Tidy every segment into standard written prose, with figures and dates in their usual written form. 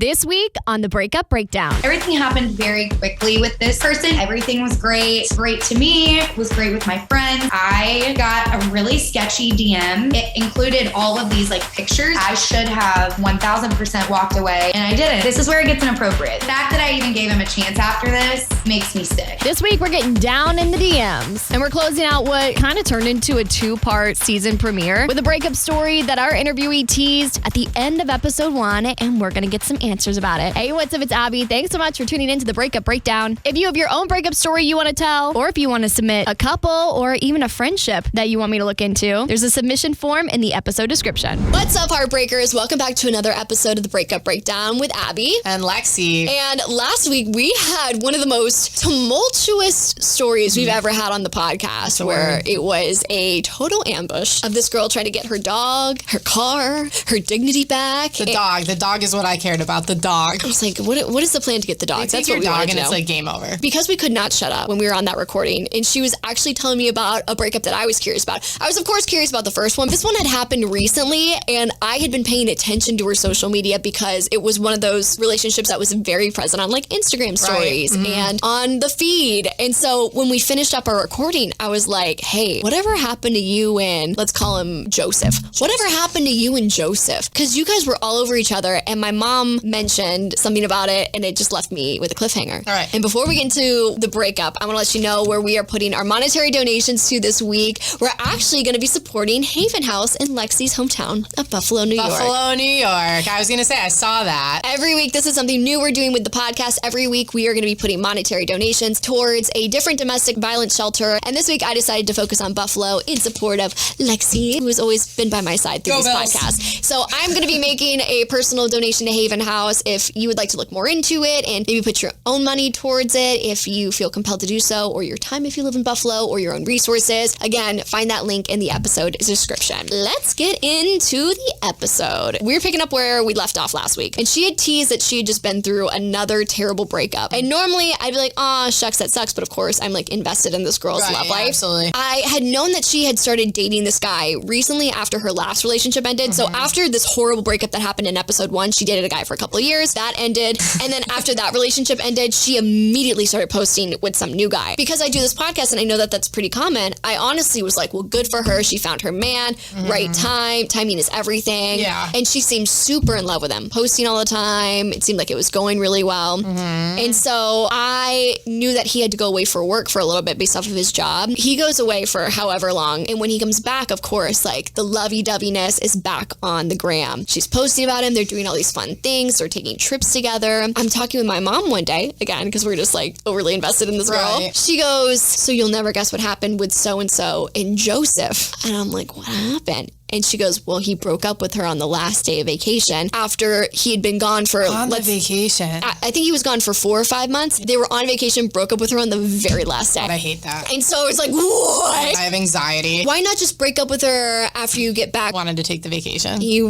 This week on the Breakup Breakdown. Everything happened very quickly with this person. Everything was great. Great to me. It was great with my friends. I got a really sketchy DM. It included all of these pictures. I should have 1000% walked away, and I didn't. This is where it gets inappropriate. The fact that I even gave him a chance after this makes me sick. This week we're getting down in the DMs, and we're closing out what kind of turned into a 2-part season premiere with a breakup story that our interviewee teased at the end of episode 1, and we're gonna get some answers about it. Hey, what's up? It's Abby. Thanks so much for tuning in to the Breakup Breakdown. If you have your own breakup story you want to tell, or if you want to submit a couple or even a friendship that you want me to look into, there's a submission form in the episode description. What's up, Heartbreakers? Welcome back to another episode of the Breakup Breakdown with Abby and Lexi. And last week we had one of the most tumultuous stories we've ever had on the podcast, where it was a total ambush of this girl trying to get her dog, her car, her dignity back. The dog is what I cared about. The dog. I was like, what is the plan to get the dog? That's what we wanted to know. It's game over. Because we could not shut up when we were on that recording, and she was actually telling me about a breakup that I was curious about. I was, of course, curious about the first one. This one had happened recently, and I had been paying attention to her social media because it was one of those relationships that was very present on Instagram stories and on the feed. And so when we finished up our recording, I was like, hey, whatever happened to you and, let's call him Joseph. Whatever happened to you and Joseph? Because you guys were all over each other, and my mom mentioned something about it, and it just left me with a cliffhanger. All right. And before we get into the breakup, I want to let you know where we are putting our monetary donations to this week. We're actually going to be supporting Haven House in Lexi's hometown of Buffalo, New York. Buffalo, New York. I was going to say, I saw that. Every week, this is something new we're doing with the podcast. Every week, we are going to be putting monetary donations towards a different domestic violence shelter. And this week, I decided to focus on Buffalo in support of Lexi, who has always been by my side through this podcast. So I'm going to be making a personal donation to Haven House. If you would like to look more into it and maybe put your own money towards it, if you feel compelled to do so, or your time if you live in Buffalo, or your own resources, again, find that link in the episode description. Let's get into the episode. We're picking up where we left off last week, and she had teased that she had just been through another terrible breakup. And normally I'd be like, aw, shucks, that sucks. But of course, I'm invested in this girl's love life. Absolutely. I had known that she had started dating this guy recently after her last relationship ended. So after this horrible breakup that happened in episode 1, she dated a guy for a couple of years. That ended. And then after that relationship ended, she immediately started posting with some new guy. Because I do this podcast and I know that that's pretty common, I honestly was like, well, good for her. She found her man, right time. Timing is everything. Yeah. And she seemed super in love with him, posting all the time. It seemed like it was going really well. And so I knew that he had to go away for work for a little bit based off of his job. He goes away for however long. And when he comes back, of course, the lovey-doveyness is back on the gram. She's posting about him. They're doing all these fun things. They're taking trips together. I'm talking with my mom one day, again, because we're just overly invested in this girl. Right. She goes, so you'll never guess what happened with so-and-so and Joseph. And I'm like, what happened? And she goes, well, he broke up with her on the last day of vacation after he had been gone for... the vacation. I think he was gone for 4 or 5 months. They were on vacation, broke up with her on the very last day. I hate that. And so it's like, what? I have anxiety. Why not just break up with her after you get back? Wanted to take the vacation. He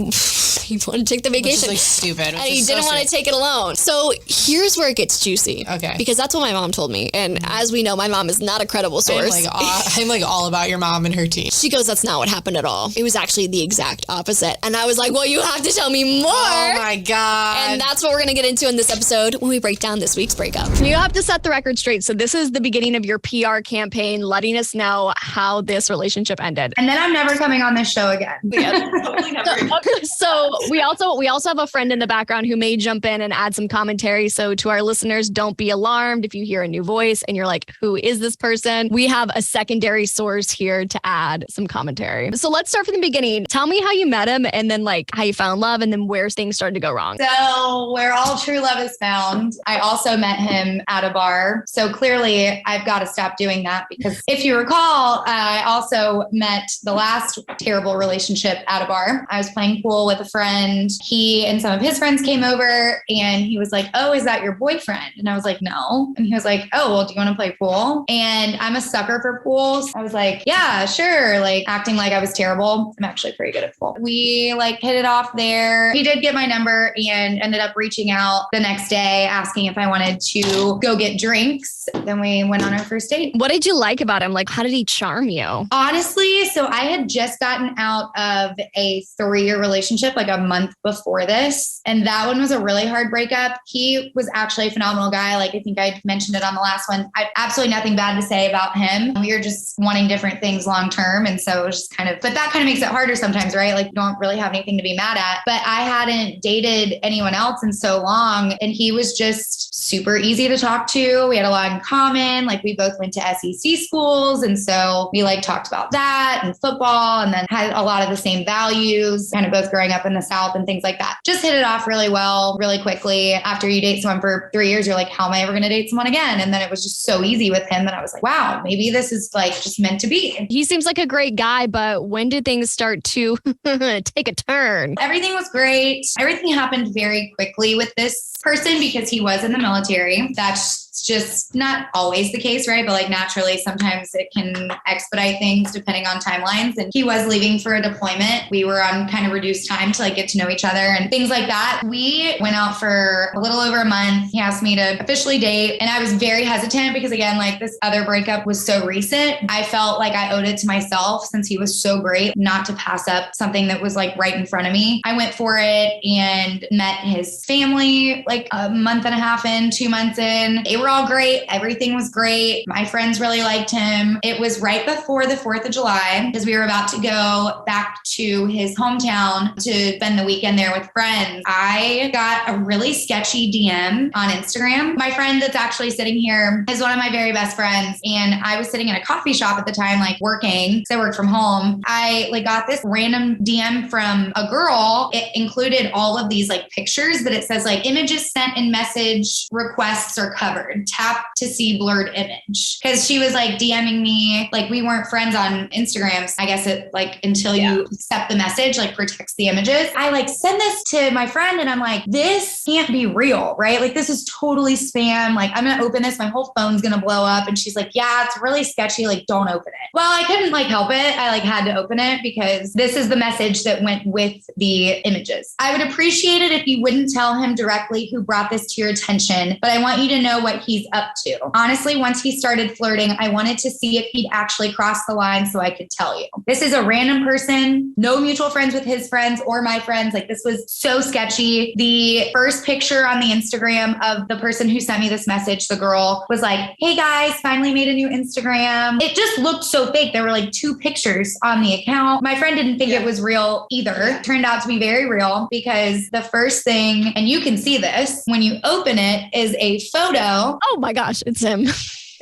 wanted to take the vacation. Which is stupid. And he didn't want to take it alone. So here's where it gets juicy. Okay. Because that's what my mom told me. And as we know, my mom is not a credible source. I'm all about your mom and her team. She goes, that's not what happened at all. It was actually the exact opposite. And I was like, well, you have to tell me more. Oh my God. And that's what we're going to get into in this episode when we break down this week's breakup. You have to set the record straight. So this is the beginning of your PR campaign, letting us know how this relationship ended. And then I'm never coming on this show again. So we also have a friend in the background who may jump in and add some commentary. So to our listeners, don't be alarmed if you hear a new voice and you're like, who is this person? We have a secondary source here to add some commentary. So let's start from the beginning. Tell me how you met him, and then how you found love, and then where things started to go wrong. So where all true love is found, I also met him at a bar. So clearly I've got to stop doing that, because if you recall, I also met the last terrible relationship at a bar. I was playing pool with a friend. He and some of his friends came over, and he was like, oh, is that your boyfriend? And I was like, no. And he was like, oh, well, do you want to play pool? And I'm a sucker for pools. I was like, yeah, sure. Acting like I was terrible. I'm actually pretty good at pool. We like hit it off there. He did get my number and ended up reaching out the next day asking if I wanted to go get drinks. Then we went on our first date. What did you like about him? Like, how did he charm you? Honestly, so I had just gotten out of a 3-year relationship like a month before this. And that one was a really hard breakup. He was actually a phenomenal guy. Like I think I mentioned it on the last one. I have absolutely nothing bad to say about him. We were just wanting different things long term. And so it was just but that kind of makes it harder sometimes, right? Like you don't really have anything to be mad at. But I hadn't dated anyone else in so long. And he was just super easy to talk to. We had a lot in common. Like we both went to SEC schools. And so we like talked about that and football and then had a lot of the same values, kind of both growing up in the South and things like that. Just hit it off really well, really quickly. After you date someone for 3 years, you're like, how am I ever going to date someone again? And then it was just so easy with him that I was like, wow, maybe this is like just meant to be. He seems like a great guy, but when did things start to take a turn? Everything was great. Everything happened very quickly with this person because he was in the military. That's just not always the case, right? But like naturally, sometimes it can expedite things depending on timelines. And he was leaving for a deployment. We were on kind of reduced time to like get to know each other and things like that. We went out for a little over a month. He asked me to officially date. And I was very hesitant because again, like this other breakup was so recent. I felt like I owed it to myself since he was so great not to pass up something that was like right in front of me. I went for it and met his family like a month and a half in, 2 months in. They were all great. Everything was great. My friends really liked him. It was right before the 4th of July because we were about to go back to his hometown to spend the weekend there with friends. I got a really sketchy DM on Instagram. My friend that's actually sitting here is one of my very best friends. And I was sitting in a coffee shop at the time, like working. So I worked from home. I like got this random DM from a girl. It included all of these like pictures, but it says like images sent in message requests are covered. Tap to see blurred image. Cause she was like DMing me, like we weren't friends on Instagram. I guess it like until you accept the message, like protects the images. I like send this to my friend and I'm like, this can't be real, right? Like this is totally spam. Like I'm going to open this. My whole phone's going to blow up. And she's like, yeah, it's really sketchy. Like don't open it. Well, I couldn't like help it. I like had to open it because this is the message that went with the images. I would appreciate it if you wouldn't tell him directly who brought this to your attention, but I want you to know what he's up to. Honestly, once he started flirting, I wanted to see if he'd actually crossed the line so I could tell you. This is a random person, no mutual friends with his friends or my friends. Like this was so sketchy. The first picture on the Instagram of the person who sent me this message, the girl was like, hey guys, finally made a new Instagram. It just looked so fake. There were like 2 pictures on the account. My friend didn't think it was real either. It turned out to be very real because the first thing, and you can see this when you open it, is a photo. Oh my gosh, it's him.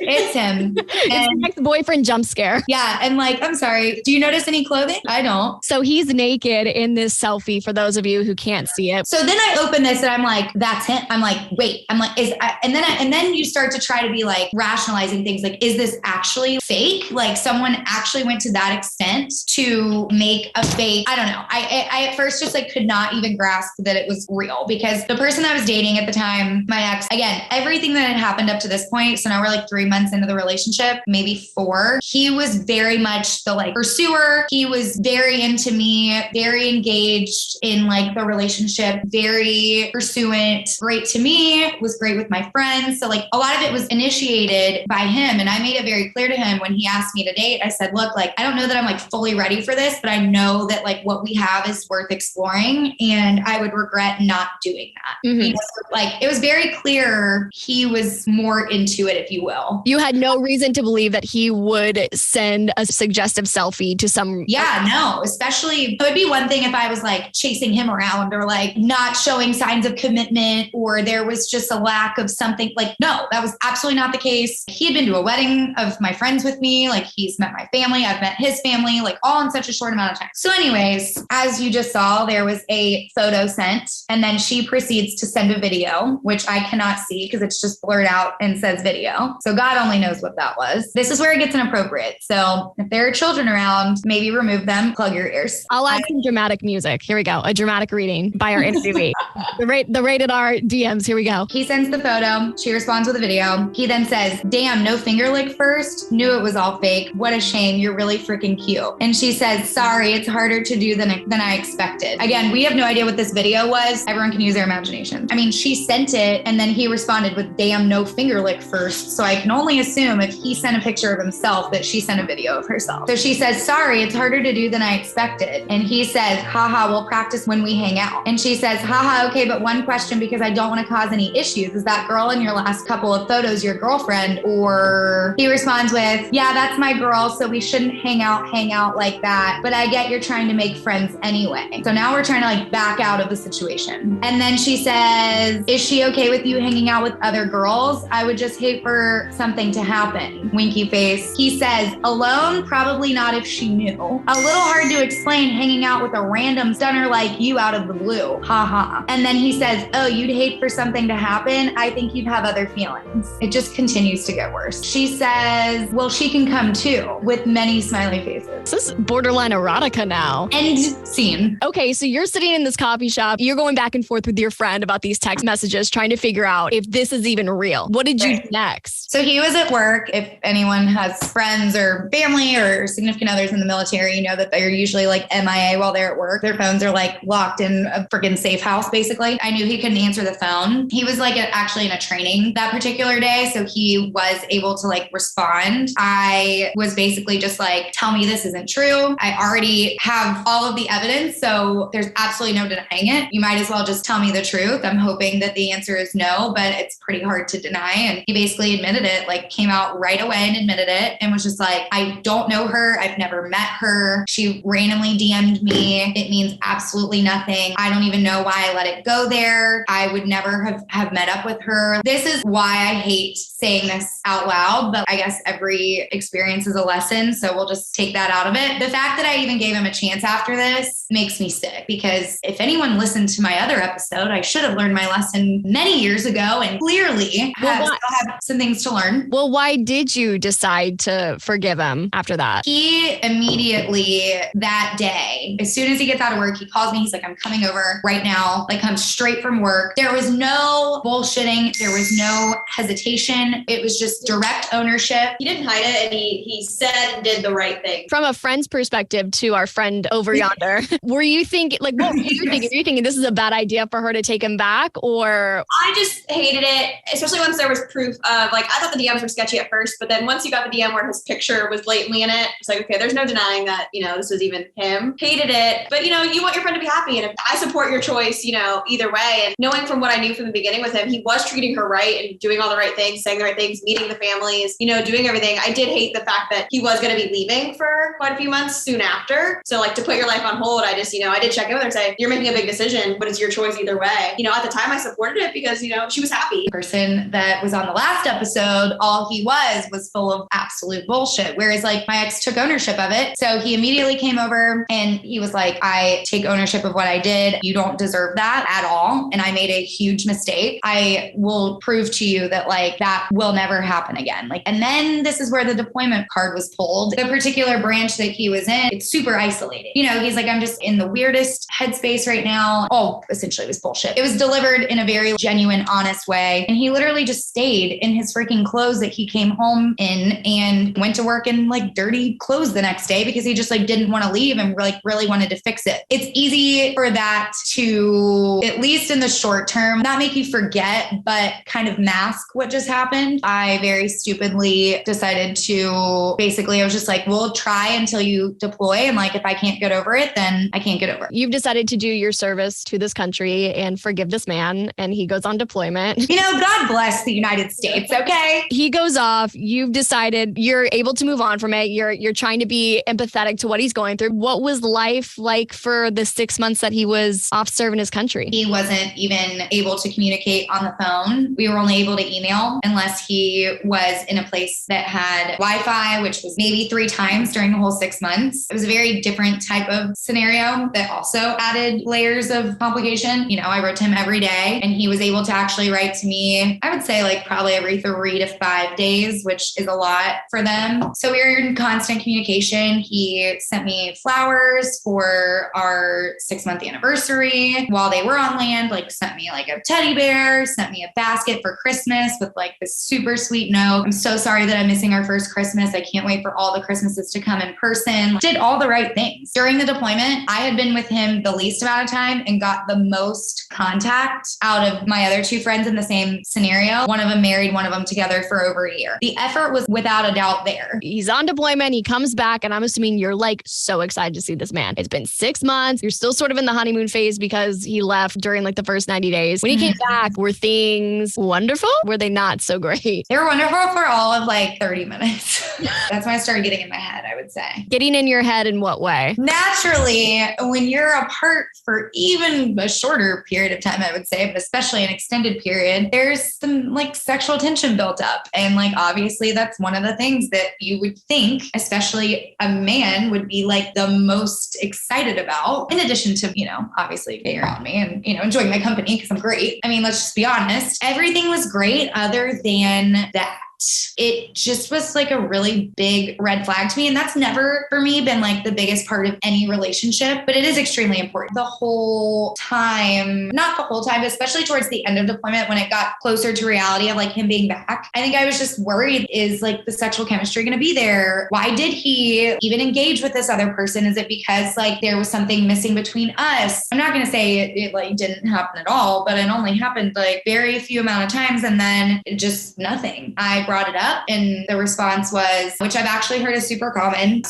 It's him. It's ex-boyfriend jump scare. Yeah. And like, I'm sorry. Do you notice any clothing? I don't. So he's naked in this selfie for those of you who can't see it. So then I open this and I'm like, that's him. I'm like, wait, I'm like, and then you start to try to be like rationalizing things. Like, is this actually fake? Like someone actually went to that extent to make a fake. I don't know. I at first just like could not even grasp that it was real because the person I was dating at the time, my ex, again, everything that had happened up to this point. So now we're like 3 months into the relationship, maybe 4. He was very much the like pursuer. He was very into me, very engaged in like the relationship, very pursuant, great to me, was great with my friends. So like a lot of it was initiated by him. And I made it very clear to him when he asked me to date, I said, look, like, I don't know that I'm like fully ready for this, but I know that like what we have is worth exploring. And I would regret not doing that. Mm-hmm. You know, like it was very clear he was more into it, if you will. You had no reason to believe that he would send a suggestive selfie to some. Yeah, no, especially it would be one thing if I was like chasing him around or like not showing signs of commitment or there was just a lack of something. Like, no, that was absolutely not the case. He had been to a wedding of my friends with me. Like he's met my family. I've met his family, like all in such a short amount of time. So anyways, as you just saw, there was a photo sent and then she proceeds to send a video, which I cannot see because it's just blurred out and says video. So God only knows what that was. This is where it gets inappropriate. So if there are children around, maybe remove them, plug your ears. I'll add some dramatic music. Here we go. A dramatic reading by our interviewee. The rated R DMs. Here we go. He sends the photo. She responds with a video. He then says, damn, no finger lick first. Knew it was all fake. What a shame. You're really freaking cute. And she says, sorry, it's harder to do than I expected. Again, we have no idea what this video was. Everyone can use their imagination. I mean, she sent it and then he responded with damn, no finger lick first. So I can only assume if he sent a picture of himself that she sent a video of herself. So she says, sorry, it's harder to do than I expected. And he says, haha, we'll practice when we hang out. And she says, haha, okay, but one question because I don't want to cause any issues. Is that girl in your last couple of photos your girlfriend? Or he responds with, yeah, that's my girl, so we shouldn't hang out like that. But I get you're trying to make friends anyway. So now we're trying to like back out of the situation. And then she says, is she okay with you hanging out with other girls? I would just hate for something to happen. Winky face. He says, alone? Probably not if she knew. A little hard to explain hanging out with a random stunner like you out of the blue. Haha. And then he says, oh, you'd hate for something to happen? I think you'd have other feelings. It just continues to get worse. She says, well, she can come too, with many smiley faces. This is borderline erotica now. End scene. Okay, so you're sitting in this coffee shop. You're going back and forth with your friend about these text messages, trying to figure out if this is even real. What did you do next? So he was at work. If anyone has friends or family or significant others in the military, you know that they're usually like MIA while they're at work. Their phones are like locked in a freaking safe house, basically. I knew he couldn't answer the phone. He was like actually in a training that particular day. So he was able to like respond. I was basically just like, tell me this isn't true. I already have all of the evidence. So there's absolutely no denying it. You might as well just tell me the truth. I'm hoping that the answer is no, but it's pretty hard to deny. And he basically admitted it, like came out right away and admitted it and was just like, I don't know her. I've never met her. She randomly DM'd me. It means absolutely nothing. I don't even know why I let it go there. I would never have met up with her. This is why I hate saying this out loud, but I guess every experience is a lesson. So we'll just take that out of it. The fact that I even gave him a chance after this makes me sick because if anyone listened to my other episode, I should have learned my lesson many years ago and clearly still have some things to learn. Well, why did you decide to forgive him after that? He immediately that day, as soon as he gets out of work, he calls me. He's like, I'm coming over right now, like come straight from work. There was no bullshitting. There was no hesitation. It was just direct ownership. He didn't hide it and he said and did the right thing. From a friend's perspective to our friend over yonder, were you thinking, like, what were you thinking? Were you thinking this is a bad idea for her to take him back or? I just hated it, especially once there was proof of like, I thought the DMs were sketchy at first, but then once you got the DM where his picture was blatantly in it, it's like, okay, there's no denying that, this was even him. Hated it. But, you want your friend to be happy. And if I support your choice, either way. And knowing from what I knew from the beginning with him, he was treating her right and doing all the right things, saying the right things, meeting the families, doing everything. I did hate the fact that he was going to be leaving for quite a few months soon after. So like to put your life on hold, I just, I did check in with her and say, you're making a big decision, but it's your choice either way. At the time I supported it because, she was happy. The person that was on the last episode, all he was full of absolute bullshit. Whereas like my ex took ownership of it. So he immediately came over and he was like, I take ownership of what I did. You don't deserve that at all. And I made a huge mistake. I will prove to you that like that will never happen again. And then this is where the deployment card was pulled. The particular branch that he was in, it's super isolated. He's like, I'm just in the weirdest headspace right now. Oh, essentially it was bullshit. It was delivered in a very genuine, honest way. And he literally just stayed in his freaking clothes that he came home in and went to work in like dirty clothes the next day because he just like didn't want to leave and like really wanted to fix it. It's easy for that to, at least in the short term, not make you forget, but kind of mask what just happened. I very stupidly decided to basically, I was just like, we'll try until you deploy. And like, if I can't get over it, then I can't get over it. You've decided to do your service to this country and forgive this man. And he goes on deployment. God bless the United States. Okay. He goes off. You've decided you're able to move on from it. You're trying to be empathetic to what he's going through. What was life like for the 6 months that he was off serving his country? He wasn't even able to communicate on the phone. We were only able to email unless he was in a place that had Wi-Fi, which was maybe 3 times during the whole 6 months. It was a very different type of scenario that also added layers of complication. I wrote to him every day and he was able to actually write to me, I would say like probably every 3 to 5 days, which is a lot for them. So we were in constant communication. He sent me flowers for our 6-month anniversary while they were on land, like sent me like a teddy bear, sent me a basket for Christmas with like this super sweet note. I'm so sorry that I'm missing our first Christmas. I can't wait for all the Christmases to come in person. Did all the right things. During the deployment, I had been with him the least amount of time and got the most contact out of my other 2 friends in the same scenario. One of them married, one of them together for over a year. The effort was without a doubt there. He's on deployment. He comes back, and I'm assuming you're like so excited to see this man. It's been 6 months. You're still sort of in the honeymoon phase because he left during like the first 90 days. When he came back, were things wonderful? Were they not so great? They were wonderful for all of like 30 minutes. That's when I started getting in my head, I would say. Getting in your head in what way? Naturally, when you're apart for even a shorter period of time, I would say, but especially an extended period, there's some like sexual tension built up. And like, obviously that's one of the things that you would think, especially a man, would be like the most excited about, in addition to, obviously being around me and, enjoying my company because I'm great. I mean, let's just be honest. Everything was great other than that. It just was like a really big red flag to me. And that's never for me been like the biggest part of any relationship, but it is extremely important. The whole time, not the whole time, but especially towards the end of deployment when it got closer to reality of like him being back, I think I was just worried, is like the sexual chemistry going to be there? Why did he even engage with this other person? Is it because like there was something missing between us? I'm not going to say it like didn't happen at all, but it only happened like very few amount of times. And then just nothing. I brought it up and the response was, which I've actually heard is super common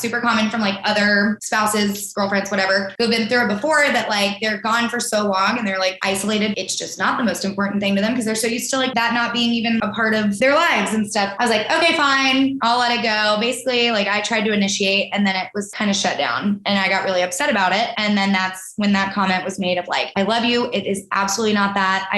from like other spouses, girlfriends, whatever, who've been through it before, that like they're gone for so long and they're like isolated. It's just not the most important thing to them because they're so used to like that not being even a part of their lives and stuff. I was like, okay, fine, I'll let it go. Basically, like I tried to initiate and then it was kind of shut down and I got really upset about it. And then that's when that comment was made of like, I love you. It is absolutely not that.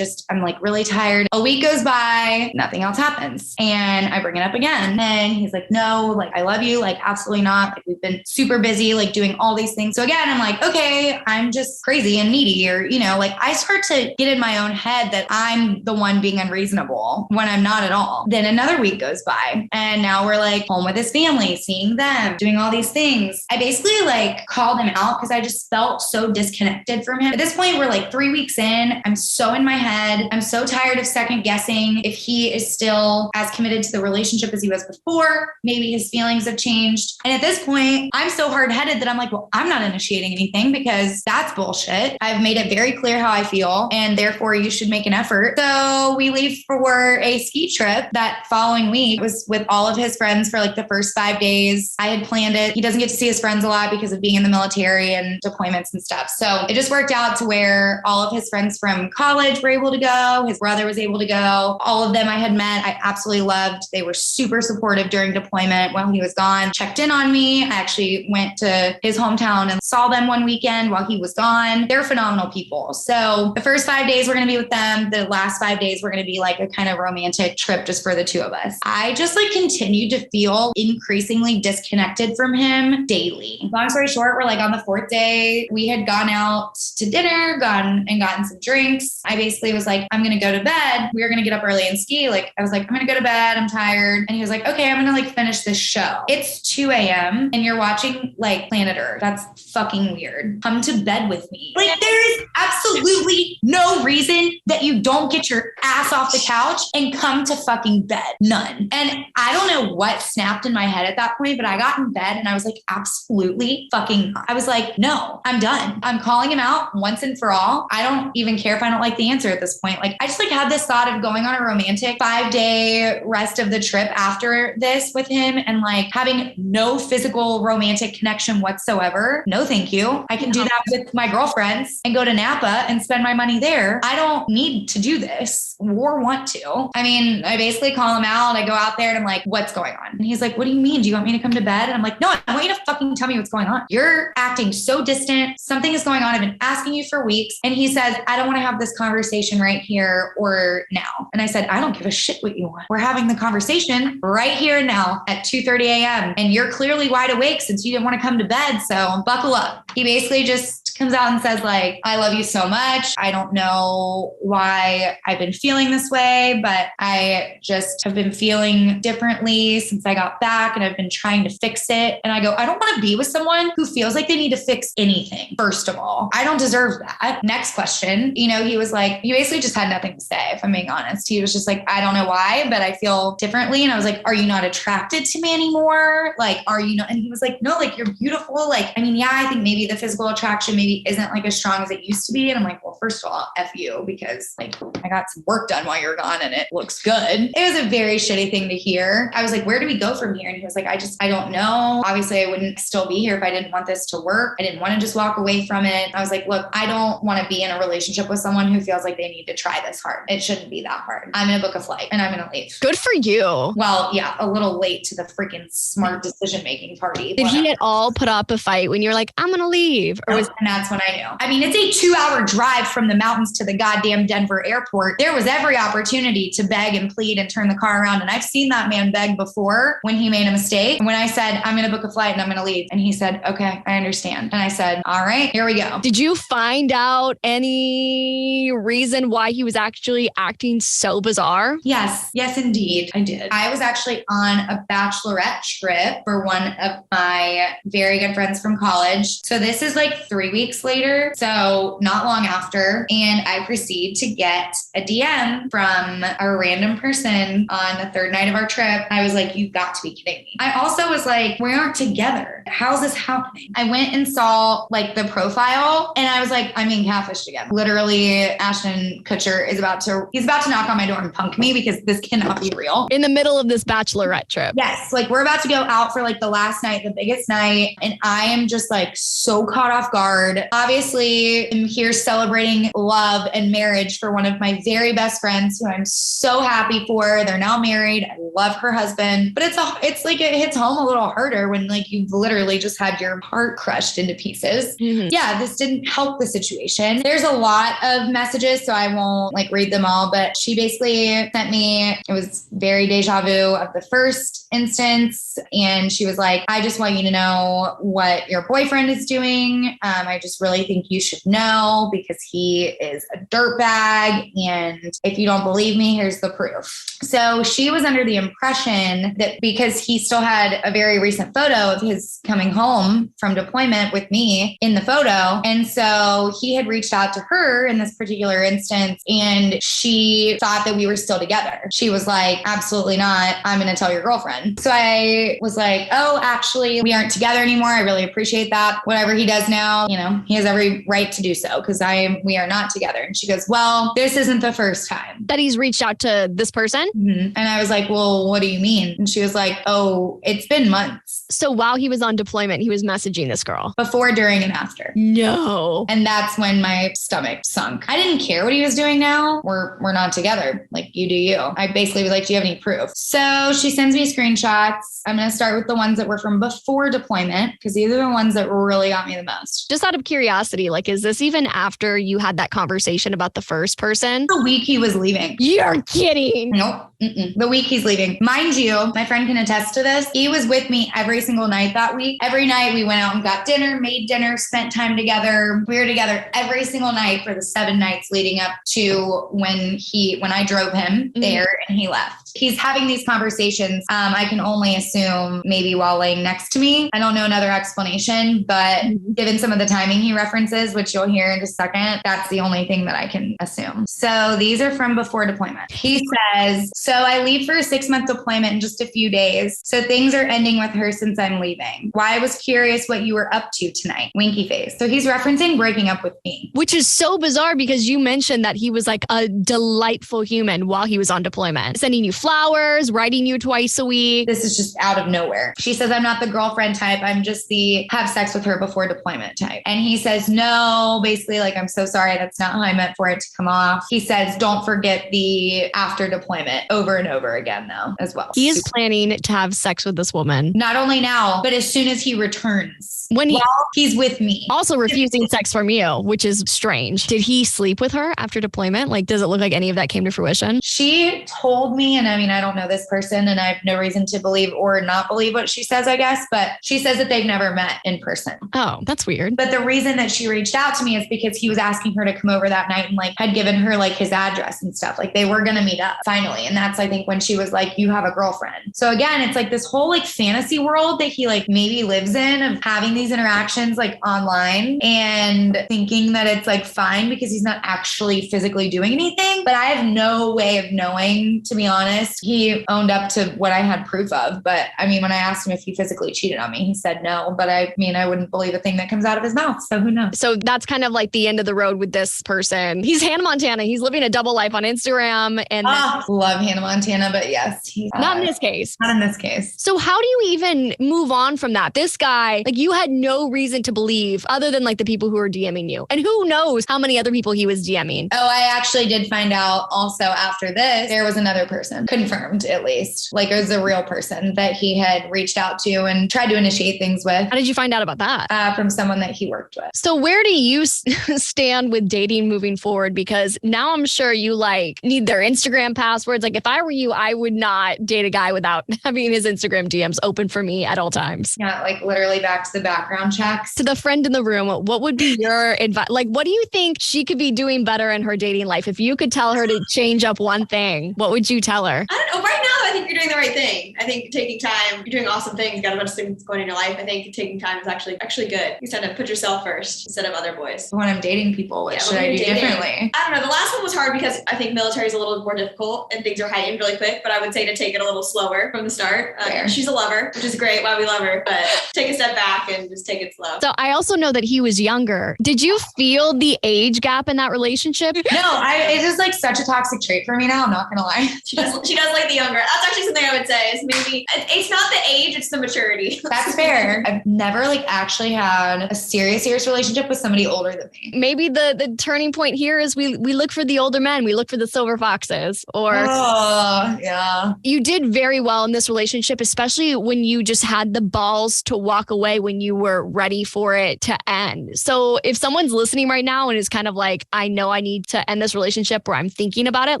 I'm like really tired. A week goes by, nothing else happens. And I bring it up again. And he's like, no, like, I love you. Like, absolutely not. Like, we've been super busy, like doing all these things. So again, I'm like, okay, I'm just crazy and needy, or, like I start to get in my own head that I'm the one being unreasonable when I'm not at all. Then another week goes by and now we're like home with his family, seeing them, doing all these things. I basically like called him out because I just felt so disconnected from him. At this point, we're like 3 weeks in. I'm so in my head. I'm so tired of second guessing if he is still as committed to the relationship as he was before. Maybe his feelings have changed. And at this point, I'm so hard-headed that I'm like, well, I'm not initiating anything because that's bullshit. I've made it very clear how I feel and therefore you should make an effort. So we leave for a ski trip that following week. It was with all of his friends for like the first 5 days. I had planned it. He doesn't get to see his friends a lot because of being in the military and deployments and stuff. So it just worked out to where all of his friends from college were able to go. His brother was able to go. All of them I had met, I absolutely loved. They were super supportive during deployment while he was gone, checked in on me. I actually went to his hometown and saw them one weekend while he was gone. They're phenomenal people. So the first 5 days we're going to be with them. The last 5 days we're going to be like a kind of romantic trip just for the two of us. I just like continued to feel increasingly disconnected from him daily. Long story short, we're like on the 4th day, we had gone out to dinner, gone and gotten some drinks. I basically was like, I'm going to go to bed. We were going to get up early and ski. Like I was like, I'm going to go to bed. I'm tired. And he was like, okay, I'm going to like finish this show. It's 2 a.m. and you're watching like Planet Earth. That's fucking weird. Come to bed with me. Like there is absolutely no reason that you don't get your ass off the couch and come to fucking bed. None. And I don't know what snapped in my head at that point, but I got in bed and I was like, absolutely fucking not. I was like, no, I'm done. I'm calling him out once and for all. I don't even care if I don't like the answer at this point. Like I just like had this thought of going on a romantic 5-day rest of the trip after this with him and like having no physical romantic connection whatsoever. No, thank you. I can do that with my girlfriends and go to Napa and spend my money there. I don't need to do this or want to. I mean, I basically call him out. I go out there and I'm like, what's going on? And he's like, what do you mean? Do you want me to come to bed? And I'm like, no, I want you to fucking tell me what's going on. You're acting so distant. Something is going on. I've been asking you for weeks. And he says, I don't want to have this conversation right here or now. And I said, I don't give a shit what you want. We're having the conversation right here and now at 2:30 a.m. And you're clearly wide awake since you didn't want to come to bed. So buckle up. He basically just text, comes out and says like, I love you so much. I don't know why I've been feeling this way, but I just have been feeling differently since I got back and I've been trying to fix it. And I go, I don't want to be with someone who feels like they need to fix anything. First of all, I don't deserve that. Next question, he was like, you basically just had nothing to say, if I'm being honest. He was just like, I don't know why, but I feel differently. And I was like, are you not attracted to me anymore? Like, are you not? And he was like, no, like you're beautiful. Like, I mean, yeah, I think maybe the physical attraction maybe isn't like as strong as it used to be. And I'm like, well, first of all, F you, because like I got some work done while you're gone and it looks good. It was a very shitty thing to hear. I was like, where do we go from here? And he was like, I don't know. Obviously I wouldn't still be here if I didn't want this to work. I didn't want to just walk away from it. I was like, look, I don't want to be in a relationship with someone who feels like they need to try this hard. It shouldn't be that hard. I'm going to book a flight and I'm going to leave. Good for you. Well, yeah, a little late to the freaking smart decision-making party. Did he at all put up a fight when you were like, I'm going to leave? Or and that's when I knew. I mean, it's a 2-hour drive from the mountains to the goddamn Denver airport. There was every opportunity to beg and plead and turn the car around. And I've seen that man beg before when he made a mistake. And when I said, I'm going to book a flight and I'm going to leave. And he said, okay, I understand. And I said, all right, here we go. Did you find out any reason why he was actually acting so bizarre? Yes, indeed, I did. I was actually on a bachelorette trip for one of my very good friends from college. So this is like 3 weeks later. So not long after. And I proceed to get a DM from a random person on the third night of our trip. I was like, you've got to be kidding me. I also was like, we aren't together. How's this happening? I went and saw like the profile and I was like, I'm being catfished again. Literally, Ashton Kutcher is about to knock on my door and punk me because this cannot be real. In the middle of this bachelorette trip. Yes. Like we're about to go out for like the last night, the biggest night. And I am just like so caught off guard. Obviously, I'm here celebrating love and marriage for one of my very best friends who I'm so happy for. They're now married. I love her husband, but it's like it hits home a little harder when like you've literally just had your heart crushed into pieces. Mm-hmm. Yeah, this didn't help the situation. There's a lot of messages, so I won't like read them all, but she basically sent me, it was very deja vu of the first instance. And she was like, I just want you to know what your boyfriend is doing. I just really think you should know because he is a dirtbag. And if you don't believe me, here's the proof. So she was under the impression that because he still had a very recent photo of his coming home from deployment with me in the photo. And so he had reached out to her in this particular instance and she thought that we were still together. She was like, absolutely not. I'm going to tell your girlfriend. So I was like, oh, actually, we aren't together anymore. I really appreciate that. Whatever he does now, he has every right to do so because we are not together. And she goes, well, this isn't the first time that he's reached out to this person. Mm-hmm. And I was like, well, what do you mean? And she was like, oh, it's been months. So while he was on deployment, he was messaging this girl before, during, and after. No. And that's when my stomach sunk. I didn't care what he was doing now. We're not together. Like, you do you. I basically was like, do you have any proof? So she sends me screenshots. I'm going to start with the ones that were from before deployment because these are the ones that really got me the most. Just out of curiosity, like, is this even after you had that conversation about the first person? The week he was leaving. You're kidding. Nope. The week he's leaving. Mind you, my friend can attest to this. He was with me every single night that week. Every night we went out and got dinner, made dinner, spent time together. We were together every single night for the 7 nights leading up to when I drove him there and he left. He's having these conversations. I can only assume maybe while laying next to me. I don't know another explanation, but given some of the timing he references, which you'll hear in just a second, that's the only thing that I can assume. So these are from before deployment. He says, so I leave for a 6-month deployment in just a few days. So things are ending with her since I'm leaving. Why I was curious what you were up to tonight. Winky face. So he's referencing breaking up with me. Which is so bizarre because you mentioned that he was like a delightful human while he was on deployment, sending you flowers, writing you twice a week. This is just out of nowhere. She says, I'm not the girlfriend type. I'm just the have sex with her before deployment type. And he says, no, basically like, I'm so sorry. That's not how I meant for it to come off. He says, don't forget the after deployment over and over again though, as well. He is planning to have sex with this woman. Not only now, but as soon as he returns. While he's with me. Also refusing sex from you, which is strange. Did he sleep with her after deployment? Like, does it look like any of that came to fruition? She told me in I mean, I don't know this person and I have no reason to believe or not believe what she says, I guess, but she says that they've never met in person. Oh, that's weird. But the reason that she reached out to me is because he was asking her to come over that night and like had given her like his address and stuff. Like they were going to meet up finally. And that's, I think, when she was like, you have a girlfriend. So again, it's like this whole like fantasy world that he like maybe lives in of having these interactions like online and thinking that it's like fine because he's not actually physically doing anything. But I have no way of knowing, to be honest. He owned up to what I had proof of. But I mean, when I asked him if he physically cheated on me, he said no. But I mean, I wouldn't believe a thing that comes out of his mouth. So who knows? So that's kind of like the end of the road with this person. He's Hannah Montana. He's living a double life on Instagram. And love Hannah Montana, but yes, he's not in this case. Not in this case. So how do you even move on from that? This guy, like you had no reason to believe other than like the people who were DMing you. And who knows how many other people he was DMing. Oh, I actually did find out also after this, there was another person, confirmed at least. Like it was a real person that he had reached out to and tried to initiate things with. How did you find out about that? From someone that he worked with. So where do you stand with dating moving forward? Because now I'm sure you like need their Instagram passwords. Like if I were you, I would not date a guy without having his Instagram DMs open for me at all times. Yeah, like literally back to the background checks. To the friend in the room, what would be your advice? Like, what do you think she could be doing better in her dating life? If you could tell her to change up one thing, what would you tell her? I don't know. Right now, I think you're doing the right thing. I think taking time, you're doing awesome things. You got a bunch of things going in your life. I think taking time is actually good. You said to put yourself first instead of other boys. When I'm dating people, what should I do differently? I don't know. The last one was hard because I think military is a little more difficult and things are heightened really quick, but I would say to take it a little slower from the start. She's a lover, which is great. Why we love her, but take a step back and just take it slow. So I also know that he was younger. Did you feel the age gap in that relationship? No, it's just like such a toxic trait for me now. I'm not going to lie. She does like the younger. That's actually something I would say is maybe it's not the age, it's the maturity. That's fair. I've never like actually had a serious relationship with somebody older than me. Maybe the turning point here is we look for the older men. We look for the silver foxes. Or yeah. You did very well in this relationship, especially when you just had the balls to walk away when you were ready for it to end. So if someone's listening right now and is kind of like, I know I need to end this relationship or I'm thinking about it,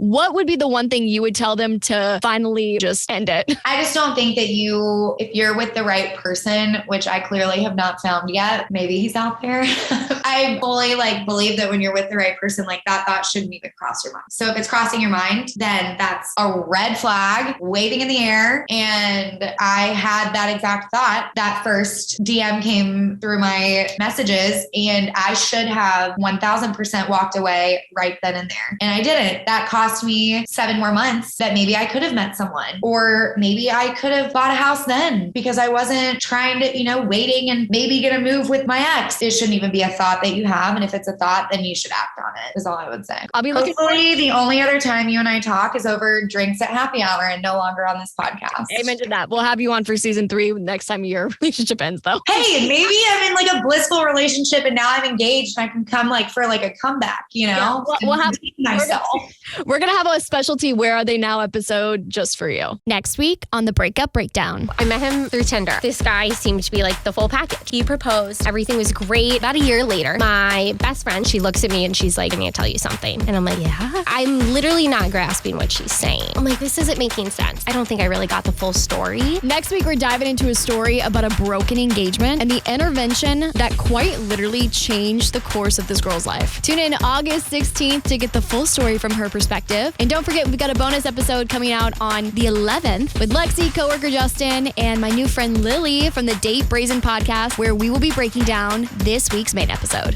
what would be the one thing you would tell them to finally just end it? I just don't think that if you're with the right person, which I clearly have not found yet, maybe he's out there. I fully believe that when you're with the right person, like that thought shouldn't even cross your mind. So if it's crossing your mind, then that's a red flag waving in the air. And I had that exact thought. That first DM came through my messages and I should have 1000% walked away right then and there. And I didn't. That cost me 7 more months that maybe I could have met someone, or maybe I could have bought a house then because I wasn't trying to, waiting and maybe get a move with my ex. It shouldn't even be a thought that you have. And if it's a thought, then you should act on it, is all I would say. I'll be looking Hopefully the only other time you and I talk is over drinks at happy hour and no longer on this podcast. Amen to that. We'll have you on for season 3 next time your relationship ends though. Hey, maybe I'm in like a blissful relationship and now I'm engaged and I can come for a comeback, Yeah, we'll have myself. We're going to have a specialty Where Are They Now episode just for you. Next week on the Breakup Breakdown. I met him through Tinder. This guy seemed to be like the full package. He proposed. Everything was great. About a year later, my best friend, she looks at me and she's like, I need to tell you something. And I'm like, yeah? I'm literally not grasping what she's saying. I'm like, this isn't making sense. I don't think I really got the full story. Next week, we're diving into a story about a broken engagement and the intervention that quite literally changed the course of this girl's life. Tune in August 16th to get the full story from her perspective. And don't forget, we've got a bonus episode coming out on the 11th with Lexi, coworker Justin, and my new friend Lily from the Date Brazen podcast, where we will be breaking down this week's main episode.